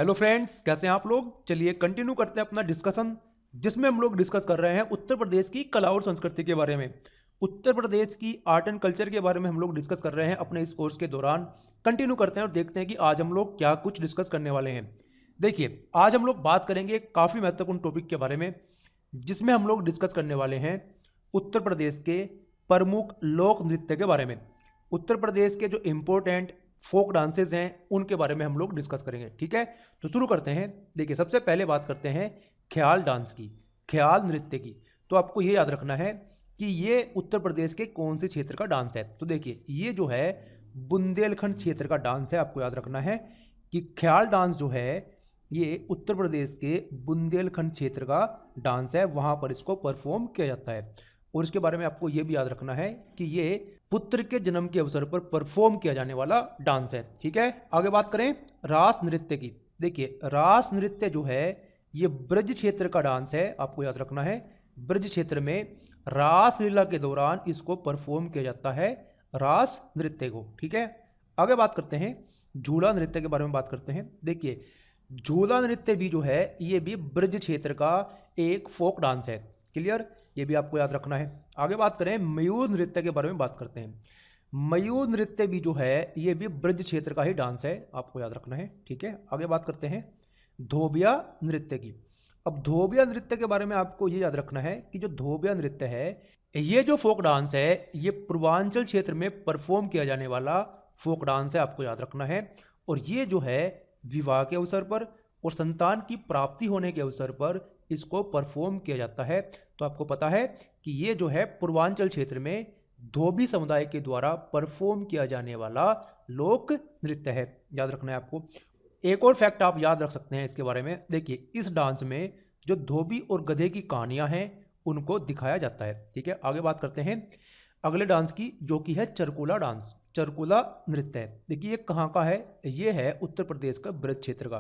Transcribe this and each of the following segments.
Hello friends, कैसे हैं आप लोग। चलिए कंटिन्यू करते हैं अपना डिस्कशन, जिसमें हम लोग डिस्कस कर रहे हैं उत्तर प्रदेश की कला और संस्कृति के बारे में। उत्तर प्रदेश की आर्ट एंड कल्चर के बारे में हम लोग डिस्कस कर रहे हैं अपने इस कोर्स के दौरान। कंटिन्यू करते हैं और देखते हैं कि आज हम लोग क्या कुछ डिस्कस करने वाले हैं। देखिए, आज हम लोग बात करेंगे एक काफ़ी महत्वपूर्ण टॉपिक के बारे में, जिसमें हम लोग डिस्कस करने वाले हैं उत्तर प्रदेश के प्रमुख लोक नृत्य के बारे में। उत्तर प्रदेश के जो इम्पोर्टेंट फोक डांसेस हैं उनके बारे में हम लोग डिस्कस करेंगे। ठीक है, तो शुरू करते हैं। देखिए, सबसे पहले बात करते हैं ख्याल डांस की, ख्याल नृत्य की। तो आपको ये याद रखना है कि ये उत्तर प्रदेश के कौन से क्षेत्र का डांस है। तो देखिए, ये जो है बुंदेलखंड क्षेत्र का डांस है। आपको याद रखना है कि ख्याल डांस जो है ये उत्तर प्रदेश के बुंदेलखंड क्षेत्र का डांस है, वहाँ पर इसको परफॉर्म किया जाता है। और इसके बारे में आपको ये भी याद रखना है कि ये पुत्र के जन्म के अवसर पर परफॉर्म किया जाने वाला डांस है। ठीक है, आगे बात करें रास नृत्य की। देखिए, रास नृत्य जो है ये ब्रज क्षेत्र का डांस है। आपको याद रखना है, ब्रज क्षेत्र में रास लीला के दौरान इसको परफॉर्म किया जाता है, रास नृत्य को। ठीक है, आगे बात करते हैं झूला नृत्य के बारे में बात करते हैं। देखिए, झूला नृत्य भी जो है ये भी ब्रज क्षेत्र का एक फोक डांस है। क्लियर, ये भी आपको याद रखना है। आगे बात करें मयूर नृत्य के बारे में बात करते हैं। मयूर नृत्य भी जो है ये भी ब्रज क्षेत्र का ही डांस है, आपको याद रखना है। ठीक है, आगे बात करते हैं धोबिया नृत्य की। अब धोबिया नृत्य के बारे में आपको ये याद रखना है कि जो धोबिया नृत्य है ये जो फोक डांस है ये पूर्वांचल क्षेत्र में परफॉर्म किया जाने वाला फोक डांस है। आपको याद रखना है। और ये जो है विवाह के अवसर पर और संतान की प्राप्ति होने के अवसर पर इसको परफॉर्म किया जाता है। तो आपको पता है कि ये जो है पूर्वांचल क्षेत्र में धोबी समुदाय के द्वारा परफॉर्म किया जाने वाला लोक नृत्य है। याद रखना है आपको। एक और फैक्ट आप याद रख सकते हैं इसके बारे में। देखिए, इस डांस में जो धोबी और गधे की कहानियां हैं उनको दिखाया जाता है। ठीक है, आगे बात करते हैं अगले डांस की, जो कि है चरकुला डांस, चरकुला नृत्य है। देखिए, ये कहाँ का है, ये है उत्तर प्रदेश का ब्रज क्षेत्र का।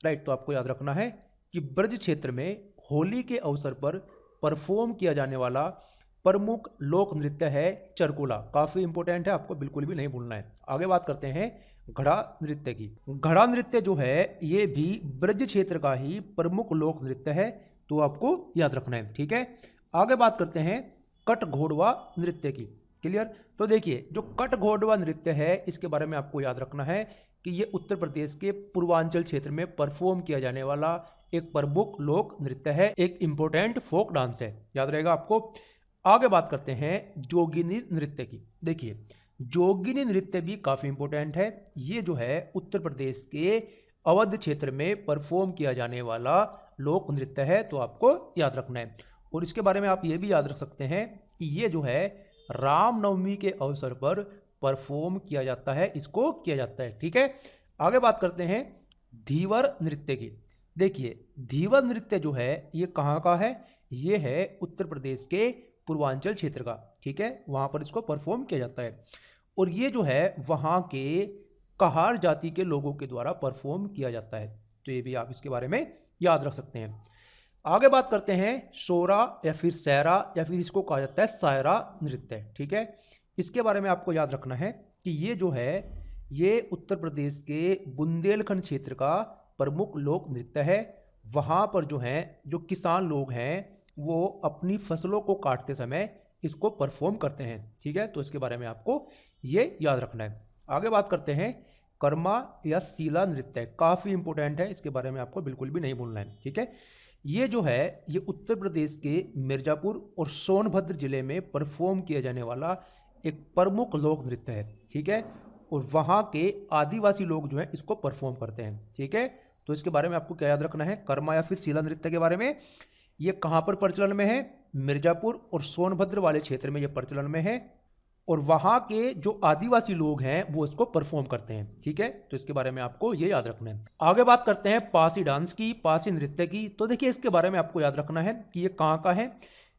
राइट, तो आपको याद रखना है कि ब्रज क्षेत्र में होली के अवसर पर परफॉर्म किया जाने वाला प्रमुख लोक नृत्य है चरकुला। काफ़ी इंपॉर्टेंट है, आपको बिल्कुल भी नहीं भूलना है। आगे बात करते हैं घड़ा नृत्य की। घड़ा नृत्य जो है ये भी ब्रज क्षेत्र का ही प्रमुख लोक नृत्य है, तो आपको याद रखना है। ठीक है, आगे बात करते हैं कट घोड़वा नृत्य की। क्लियर, तो देखिए, जो कट घोड़वा नृत्य है इसके बारे में आपको याद रखना है कि ये उत्तर प्रदेश के पूर्वांचल क्षेत्र में परफॉर्म किया जाने वाला एक प्रमुख लोक नृत्य है, एक इंपॉर्टेंट फोक डांस है, याद रहेगा आपको। आगे बात करते हैं जोगिनी नृत्य की। देखिए, जोगिनी नृत्य भी काफ़ी इंपॉर्टेंट है। ये जो है उत्तर प्रदेश के अवध क्षेत्र में परफॉर्म किया जाने वाला लोक नृत्य है, तो आपको याद रखना है। और इसके बारे में आप ये भी याद रख सकते हैं कि ये जो है रामनवमी के अवसर पर परफॉर्म किया जाता है, इसको किया जाता है। ठीक है, आगे बात करते हैं धीवर नृत्य की। देखिए, धीवर नृत्य जो है ये कहाँ का है, ये है उत्तर प्रदेश के पूर्वांचल क्षेत्र का। ठीक है, वहाँ पर इसको परफॉर्म किया जाता है और ये जो है वहाँ के कहार जाति के लोगों के द्वारा परफॉर्म किया जाता है। तो ये भी आप इसके बारे में याद रख सकते हैं। आगे बात करते हैं सोरा या फिर सैरा या फिर इसको कहा जाता है सायरा नृत्य। ठीक है, इसके बारे में आपको याद रखना है कि ये जो है ये उत्तर प्रदेश के बुंदेलखंड क्षेत्र का प्रमुख लोक नृत्य है। वहाँ पर जो है जो किसान लोग हैं वो अपनी फसलों को काटते समय इसको परफॉर्म करते हैं। ठीक है, तो इसके बारे में आपको ये याद रखना है। आगे बात करते हैं कर्मा या सीला नृत्य। काफ़ी इंपॉर्टेंट है, इसके बारे में आपको बिल्कुल भी नहीं भूलना है। ठीक है, ये जो है ये उत्तर प्रदेश के मिर्ज़ापुर और सोनभद्र जिले में परफॉर्म किया जाने वाला एक प्रमुख लोक नृत्य है। ठीक है, और वहाँ के आदिवासी लोग जो है इसको परफॉर्म करते हैं। ठीक है, तो इसके बारे में आपको क्या याद रखना है, कर्मा या फिर सीला नृत्य के बारे में। ये कहाँ पर प्रचलन में है, मिर्ज़ापुर और सोनभद्र वाले क्षेत्र में ये प्रचलन में है और वहाँ के जो आदिवासी लोग हैं वो इसको परफॉर्म करते हैं। ठीक है, तो इसके बारे में आपको ये याद रखना है। आगे बात करते हैं पासी डांस की, पासी नृत्य की। तो देखिए, इसके बारे में आपको याद रखना है कि ये कहाँ का है,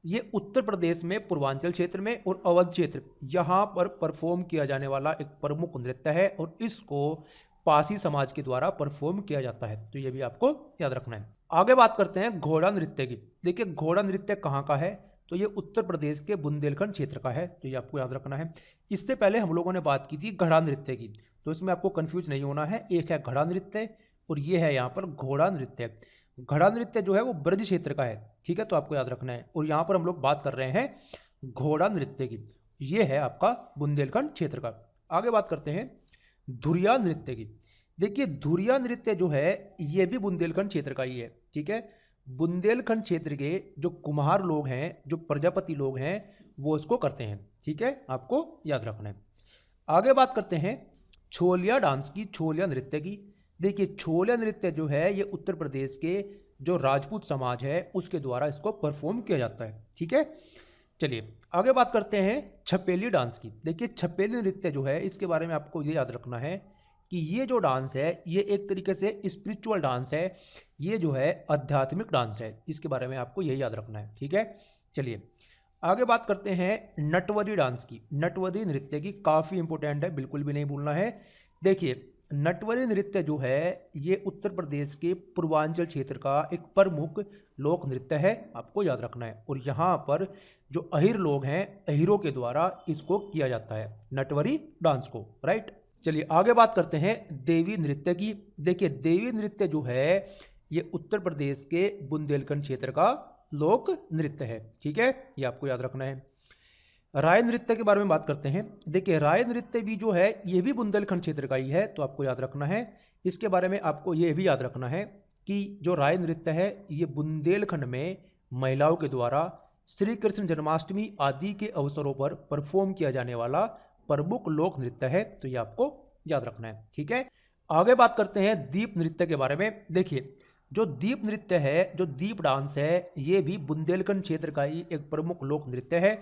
ये उत्तर प्रदेश में पूर्वांचल क्षेत्र में और अवध क्षेत्र यहाँ पर परफॉर्म किया जाने वाला एक प्रमुख नृत्य है और इसको पासी समाज के द्वारा परफॉर्म किया जाता है। तो ये भी आपको याद रखना है। आगे बात करते हैं घोड़ा नृत्य की। देखिए, घोड़ा नृत्य कहाँ का है, तो ये उत्तर प्रदेश के बुंदेलखंड क्षेत्र का है, तो ये आपको याद रखना है। इससे पहले हम लोगों ने बात की थी घड़ा नृत्य की, तो इसमें आपको कंफ्यूज नहीं होना है। एक है घड़ा नृत्य, और ये है यहाँ पर घोड़ा नृत्य। घोड़ा नृत्य जो है वो ब्रज क्षेत्र का है, ठीक है, तो आपको याद रखना है। और यहाँ पर हम लोग बात कर रहे हैं घोड़ा नृत्य की, ये है आपका बुंदेलखंड क्षेत्र का। आगे बात करते हैं धुरिया नृत्य की। देखिए धुरिया नृत्य जो है ये भी बुंदेलखंड क्षेत्र का ही है, ठीक है। बुंदेलखंड क्षेत्र के जो कुम्हार लोग हैं, जो प्रजापति लोग हैं, वो इसको करते हैं, ठीक है, आपको याद रखना है। आगे बात करते हैं छोलिया डांस की, छोलिया नृत्य की। देखिए छोलिया नृत्य जो है ये उत्तर प्रदेश के जो राजपूत समाज है उसके द्वारा इसको परफॉर्म किया जाता है, ठीक है। चलिए आगे बात करते हैं छपेली डांस की। देखिए छपेली नृत्य जो है इसके बारे में आपको ये याद रखना है कि ये जो डांस है ये एक तरीके से स्पिरिचुअल डांस है, ये जो है आध्यात्मिक डांस है, इसके बारे में आपको यही याद रखना है, ठीक है। चलिए आगे बात करते हैं नटवरी डांस की। नटवरी नृत्य की काफ़ी इंपॉर्टेंट है, बिल्कुल भी नहीं भूलना है। देखिए नटवरी नृत्य जो है ये उत्तर प्रदेश के पूर्वांचल क्षेत्र का एक प्रमुख लोक नृत्य है, आपको याद रखना है। और यहाँ पर जो अहिर लोग हैं, अहिरों के द्वारा इसको किया जाता है, नटवरी डांस को, राइट। चलिए आगे बात करते हैं देवी नृत्य की। देखिए देवी नृत्य जो है ये उत्तर प्रदेश के बुंदेलखंड क्षेत्र का लोक नृत्य है, ठीक है, ये आपको याद रखना है। राय नृत्य के बारे में बात करते हैं। देखिए राय नृत्य भी जो है ये भी बुंदेलखंड क्षेत्र का ही है, तो आपको याद रखना है। इसके बारे में आपको ये भी याद रखना है कि जो राय नृत्य है ये बुंदेलखंड में महिलाओं के द्वारा श्री कृष्ण जन्माष्टमी आदि के अवसरों पर परफॉर्म किया जाने वाला प्रमुख लोक नृत्य है, तो ये आपको याद रखना है, ठीक है। आगे बात करते हैं दीप नृत्य के बारे में। देखिए जो दीप नृत्य है, जो दीप डांस है, ये भी बुंदेलखंड क्षेत्र का ही एक प्रमुख लोक नृत्य है।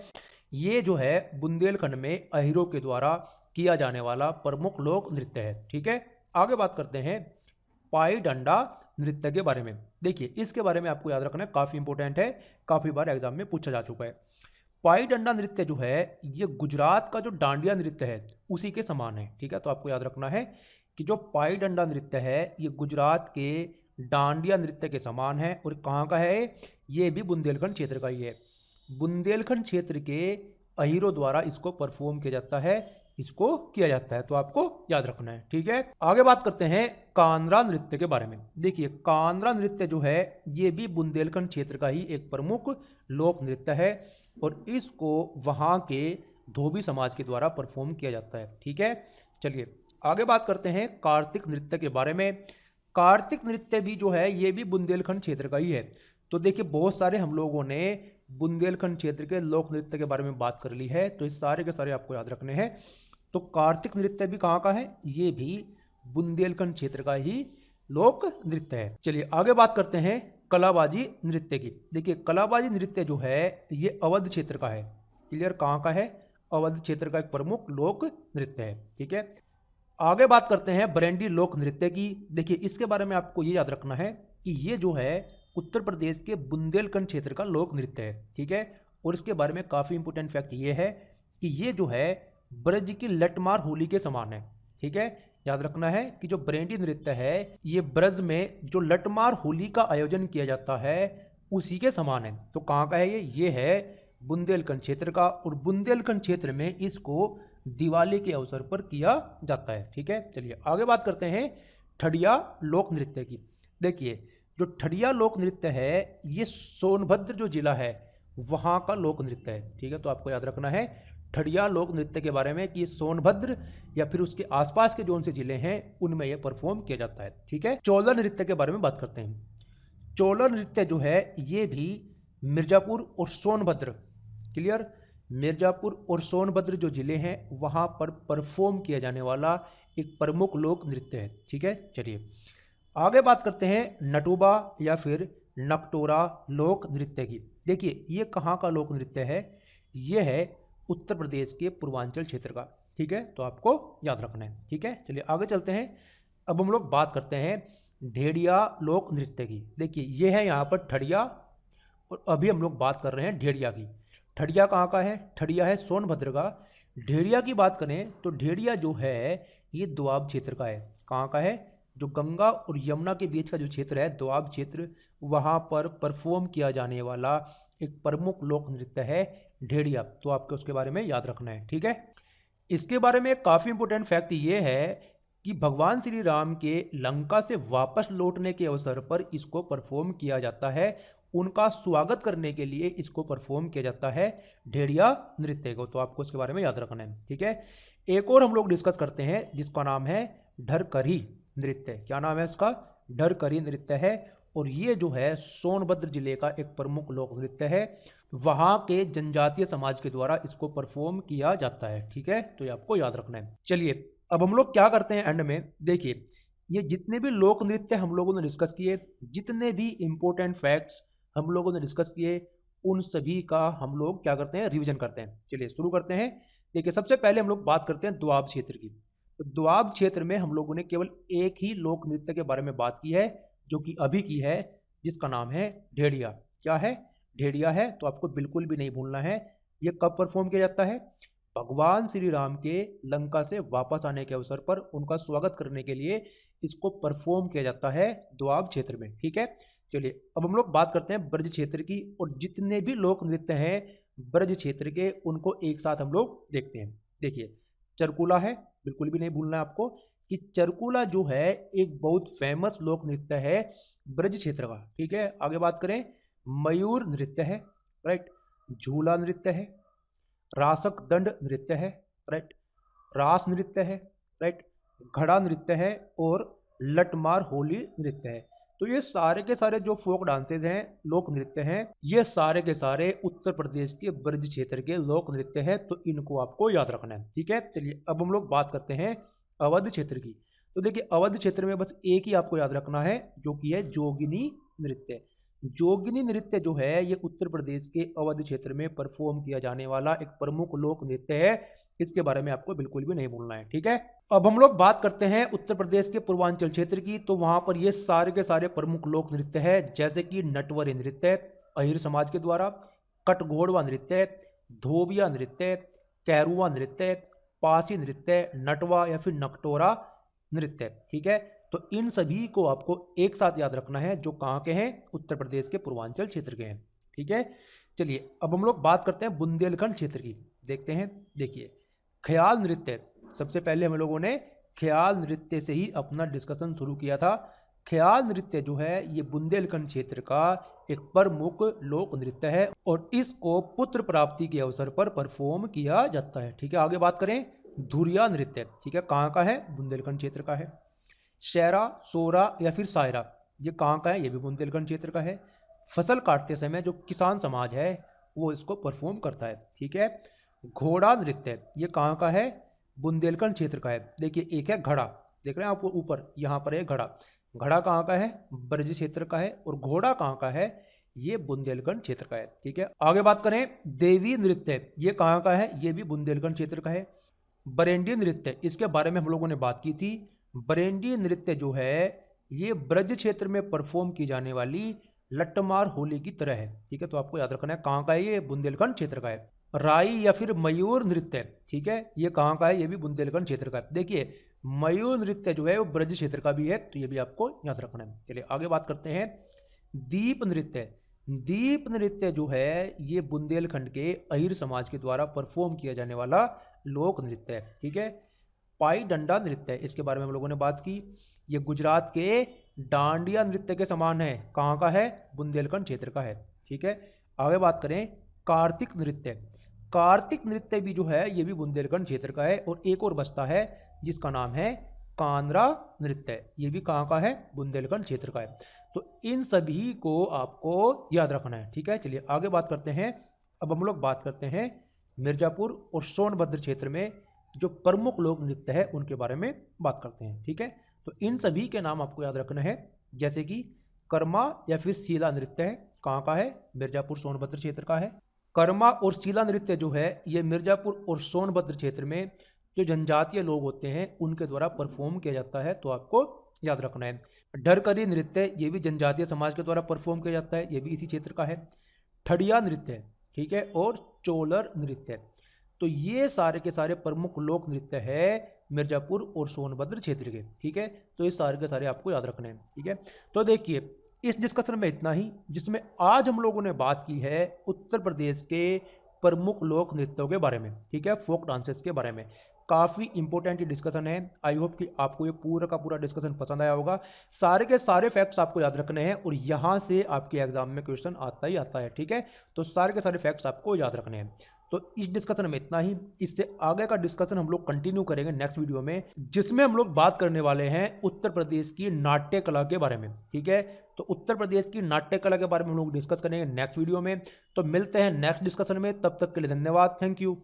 ये जो है बुंदेलखंड में अहिरों के द्वारा किया जाने वाला प्रमुख लोक नृत्य है, ठीक है। आगे बात करते हैं पाई डंडा नृत्य के बारे में। देखिए इसके बारे में आपको याद रखना है, काफ़ी इंपॉर्टेंट है, काफ़ी बार एग्जाम में पूछा जा चुका है। पाई डंडा नृत्य जो है ये गुजरात का जो डांडिया नृत्य है उसी के समान है, ठीक है, तो आपको याद रखना है कि जो पाई डंडा नृत्य है ये गुजरात के डांडिया नृत्य के समान है। और कहाँ का है, ये भी बुंदेलखंड क्षेत्र का ही है। बुंदेलखंड क्षेत्र के अहिरों द्वारा इसको परफॉर्म किया जाता है, इसको किया जाता है, तो आपको याद रखना है, ठीक है। आगे बात करते हैं कांद्रा नृत्य के बारे में। देखिए कांद्रा नृत्य जो है ये भी बुंदेलखंड क्षेत्र का ही एक प्रमुख लोक नृत्य है और इसको वहाँ के धोबी समाज के द्वारा परफॉर्म किया जाता है, ठीक है। चलिए आगे बात करते हैं कार्तिक नृत्य के बारे में। कार्तिक नृत्य भी जो है ये भी बुंदेलखंड क्षेत्र का ही है। तो देखिए बहुत सारे हम लोगों ने बुंदेलखंड क्षेत्र के लोक नृत्य के बारे में बात कर ली है, तो इस सारे के सारे आपको याद रखने हैं। तो कार्तिक नृत्य भी कहाँ का है, ये भी बुंदेलखंड क्षेत्र का ही लोक नृत्य है। चलिए आगे बात करते हैं कलाबाजी नृत्य की। देखिए कलाबाजी नृत्य जो है ये अवध क्षेत्र का है, क्लियर, कहाँ का है, अवध क्षेत्र का एक प्रमुख लोक नृत्य है, ठीक है। आगे बात करते हैं बरेंडी लोक नृत्य की। देखिए इसके बारे में आपको ये याद रखना है कि ये जो है उत्तर प्रदेश के बुंदेलखंड क्षेत्र का लोक नृत्य है, ठीक है। और इसके बारे में काफ़ी इंपॉर्टेंट फैक्ट ये है कि ये जो है ब्रज की लटमार होली के समान है, ठीक है। याद रखना है कि जो बरेंडी नृत्य है ये ब्रज में जो लटमार होली का आयोजन किया जाता है उसी के समान है। तो कहाँ का है ये है बुंदेलखंड क्षेत्र का। और बुंदेलखंड क्षेत्र में इसको दिवाली के अवसर पर किया जाता है, ठीक है। चलिए आगे बात करते हैं ठडिया लोक नृत्य की। देखिए जो ठडिया लोक नृत्य है ये सोनभद्र जो जिला है वहाँ का लोक नृत्य है, ठीक है। तो आपको याद रखना है ठडिया लोक नृत्य के बारे में कि सोनभद्र या फिर उसके आसपास के जो उनसे जिले हैं उनमें यह परफॉर्म किया जाता है, ठीक है। चोलर नृत्य के बारे में बात करते हैं। चोलर नृत्य जो है ये भी मिर्जापुर और सोनभद्र, क्लियर, मिर्जापुर और सोनभद्र जो जिले हैं वहाँ पर परफॉर्म किया जाने वाला एक प्रमुख लोक नृत्य है, ठीक है। चलिए आगे बात करते हैं नटुबा या फिर नकटोरा लोक नृत्य की। देखिए ये कहाँ का लोक नृत्य है, ये है उत्तर प्रदेश के पूर्वांचल क्षेत्र का, ठीक है, तो आपको याद रखना है, ठीक है। चलिए आगे चलते हैं। अब हम लोग बात करते हैं ढेड़िया लोक नृत्य की। देखिए ये है यहाँ पर ठडिया और अभी हम लोग बात कर रहे हैं ढेड़िया की। ठडिया कहाँ का है, ठडिया है सोनभद्र का। ढेड़िया की बात करें तो ढेड़िया जो है ये दोआब क्षेत्र का है। कहाँ का है, जो गंगा और यमुना के बीच का जो क्षेत्र है दोआब क्षेत्र, वहाँ पर परफॉर्म किया जाने वाला एक प्रमुख लोक नृत्य है ढेड़िया। तो आपको उसके बारे में याद रखना है, ठीक है। इसके बारे में काफ़ी इंपॉर्टेंट फैक्ट ये है कि भगवान श्री राम के लंका से वापस लौटने के अवसर पर इसको परफॉर्म किया जाता है। उनका स्वागत करने के लिए इसको परफॉर्म किया जाता है ढेड़िया नृत्य को। तो आपको इसके बारे में याद रखना है, ठीक है। एक और हम लोग डिस्कस करते हैं जिसका नाम है ढरकरी नृत्य। क्या नाम है इसका? ढरकरी नृत्य है। और ये जो है सोनभद्र जिले का एक प्रमुख लोक नृत्य है। वहाँ के जनजातीय समाज के द्वारा इसको परफॉर्म किया जाता है, ठीक है। तो ये आपको याद रखना है। चलिए अब हम लोग क्या करते हैं एंड में, देखिए ये जितने भी लोक नृत्य हम लोगों ने डिस्कस किए, जितने भी इंपॉर्टेंट फैक्ट्स हम लोगों ने डिस्कस किए, उन सभी का हम लोग क्या करते हैं, रिवीजन करते हैं। चलिए शुरू करते हैं। देखिए सबसे पहले हम लोग बात करते हैं दोआब क्षेत्र की। तो दोआब क्षेत्र में हम लोगों ने केवल एक ही लोक नृत्य के बारे में बात की है, जो कि अभी की है, जिसका नाम है ढेड़िया। क्या है? ढेड़िया है। तो आपको बिल्कुल भी नहीं भूलना है ये कब परफॉर्म किया जाता है। भगवान श्री राम के लंका से वापस आने के अवसर पर उनका स्वागत करने के लिए इसको परफॉर्म किया जाता है दोआब क्षेत्र में, ठीक है। चलिए अब हम लोग बात करते हैं ब्रज क्षेत्र की, और जितने भी लोक नृत्य हैं ब्रज क्षेत्र के उनको एक साथ हम लोग देखते हैं। देखिए चरकुला है, बिल्कुल भी नहीं भूलना है आपको कि चरकुला जो है एक बहुत फेमस लोक नृत्य है ब्रज क्षेत्र का, ठीक है। आगे बात करें, मयूर नृत्य है, राइट। झूला नृत्य है, रासक दंड नृत्य है, राइट। रास नृत्य है, राइट। घड़ा नृत्य है और लटमार होली नृत्य है। तो ये सारे के सारे जो फोक डांसेज हैं, लोक नृत्य हैं, ये सारे के सारे उत्तर प्रदेश के ब्रज क्षेत्र के लोक नृत्य हैं। तो इनको आपको याद रखना है, ठीक है। चलिए अब हम लोग बात करते हैं अवध क्षेत्र की। तो देखिए अवध क्षेत्र में बस एक ही आपको याद रखना है, जो कि है जोगिनी नृत्य। जोगिनी नृत्य जो है ये उत्तर प्रदेश के अवध क्षेत्र में परफॉर्म किया जाने वाला एक प्रमुख लोक नृत्य है। इसके बारे में आपको बिल्कुल भी नहीं भूलना है, ठीक है। अब हम लोग बात करते हैं उत्तर प्रदेश के पूर्वांचल क्षेत्र की। तो वहां पर ये सारे के सारे प्रमुख लोक नृत्य है, जैसे कि नटवरी नृत्य अहिर समाज के द्वारा, कटघोड़वा नृत्य, धोबिया नृत्य, कैरुआ नृत्य, पासी नृत्य, नटवा या फिर नकटोरा नृत्य, ठीक है। तो इन सभी को आपको एक साथ याद रखना है, जो कहाँ के हैं, उत्तर प्रदेश के पूर्वांचल क्षेत्र के हैं, ठीक है। चलिए अब हम लोग बात करते हैं बुंदेलखंड क्षेत्र की। देखते हैं, देखिए ख्याल नृत्य। सबसे पहले हम लोगों ने ख्याल नृत्य से ही अपना डिस्कशन शुरू किया था। ख्याल नृत्य जो है ये बुंदेलखंड क्षेत्र का एक प्रमुख लोक नृत्य है और इसको पुत्र प्राप्ति के अवसर पर परफॉर्म किया जाता है, ठीक है। आगे बात करें, धुरिया नृत्य, ठीक है, कहाँ का है, बुंदेलखंड क्षेत्र का है। शेरा, सोरा या फिर सायरा, ये कहाँ का है, ये भी बुंदेलखंड क्षेत्र का है। फसल काटते समय जो किसान समाज है वो इसको परफॉर्म करता है, ठीक है। घोड़ा नृत्य, ये कहाँ का है, बुंदेलखंड क्षेत्र का है। देखिए एक है घड़ा, देख रहे हैं आप ऊपर, यहाँ पर है घड़ा। घड़ा कहाँ का है, ब्रज क्षेत्र का है। और घोड़ा कहाँ का है, ये बुंदेलखंड क्षेत्र का है, ठीक है। आगे बात करें, देवी नृत्य, ये कहाँ का है, ये भी बुंदेलखंड क्षेत्र का है। बरेंडी नृत्य, इसके बारे में हम लोगों ने बात की थी। बरेंडी नृत्य जो है ये ब्रज क्षेत्र में परफॉर्म की जाने वाली लट्टमार होली की तरह है, ठीक है। तो आपको याद रखना है कहाँ का है, ये बुंदेलखंड क्षेत्र का है। राई या फिर मयूर नृत्य, ठीक है, ये कहाँ का है, ये भी बुंदेलखंड क्षेत्र का है। देखिए मयूर नृत्य जो है वो ब्रज क्षेत्र का भी है, तो ये भी आपको याद रखना है। चलिए आगे बात करते हैं, दीप नृत्य। दीप नृत्य जो है ये बुंदेलखंड के अहिर समाज के द्वारा परफॉर्म किया जाने वाला लोक नृत्य है, ठीक है। पाई डंडा नृत्य, इसके बारे में हम लोगों ने बात की। ये गुजरात के डांडिया नृत्य के समान है, कहाँ का है, बुंदेलखंड क्षेत्र का है, ठीक है। आगे बात करें, कार्तिक नृत्य। कार्तिक नृत्य भी जो है ये भी बुंदेलखंड क्षेत्र का है। और एक और बचता है जिसका नाम है कांद्रा नृत्य, ये भी कहाँ का है, बुंदेलखंड क्षेत्र का है। तो इन सभी को आपको याद रखना है, ठीक है। चलिए आगे बात करते हैं। अब हम लोग बात करते हैं मिर्जापुर और सोनभद्र क्षेत्र में जो प्रमुख लोक नृत्य है उनके बारे में बात करते हैं, ठीक है। तो इन सभी के नाम आपको याद रखना है, जैसे कि कर्मा या फिर सीला नृत्य है, कहाँ का है, मिर्जापुर सोनभद्र क्षेत्र का है। कर्मा और सीला नृत्य जो है ये मिर्जापुर और सोनभद्र क्षेत्र में जो जनजातीय लोग होते हैं उनके द्वारा परफॉर्म किया जाता है, तो आपको याद रखना है। ढरकरी नृत्य ये भी जनजातीय समाज के द्वारा परफॉर्म किया जाता है, ये भी इसी क्षेत्र का है। ठड़िया नृत्य, ठीक है, और चोलर नृत्य। तो ये सारे के सारे प्रमुख लोक नृत्य है मिर्जापुर और सोनभद्र क्षेत्र के, ठीक है। तो ये सारे के सारे आपको याद रखने हैं, ठीक है। तो देखिए इस डिस्कशन में इतना ही, जिसमें आज हम लोगों ने बात की है उत्तर प्रदेश के प्रमुख लोक नृत्यों के बारे में, ठीक है, फोक डांसेस के बारे में। काफ़ी इंपॉर्टेंट ये डिस्कशन है। आई होप कि आपको ये पूरा का पूरा डिस्कशन पसंद आया होगा। सारे के सारे फैक्ट्स आपको याद रखने हैं और यहाँ से आपके एग्जाम में क्वेश्चन आता ही आता है, ठीक है। तो सारे के सारे फैक्ट्स आपको याद रखने हैं। तो इस डिस्कशन में इतना ही। इससे आगे का डिस्कशन हम लोग कंटिन्यू करेंगे नेक्स्ट वीडियो में, जिसमें हम लोग बात करने वाले हैं उत्तर प्रदेश की नाट्य कला के बारे में, ठीक है। तो उत्तर प्रदेश की नाट्य कला के बारे में हम लोग डिस्कस करेंगे नेक्स्ट वीडियो में। तो मिलते हैं नेक्स्ट डिस्कशन में, तब तक के लिए धन्यवाद, थैंक यू।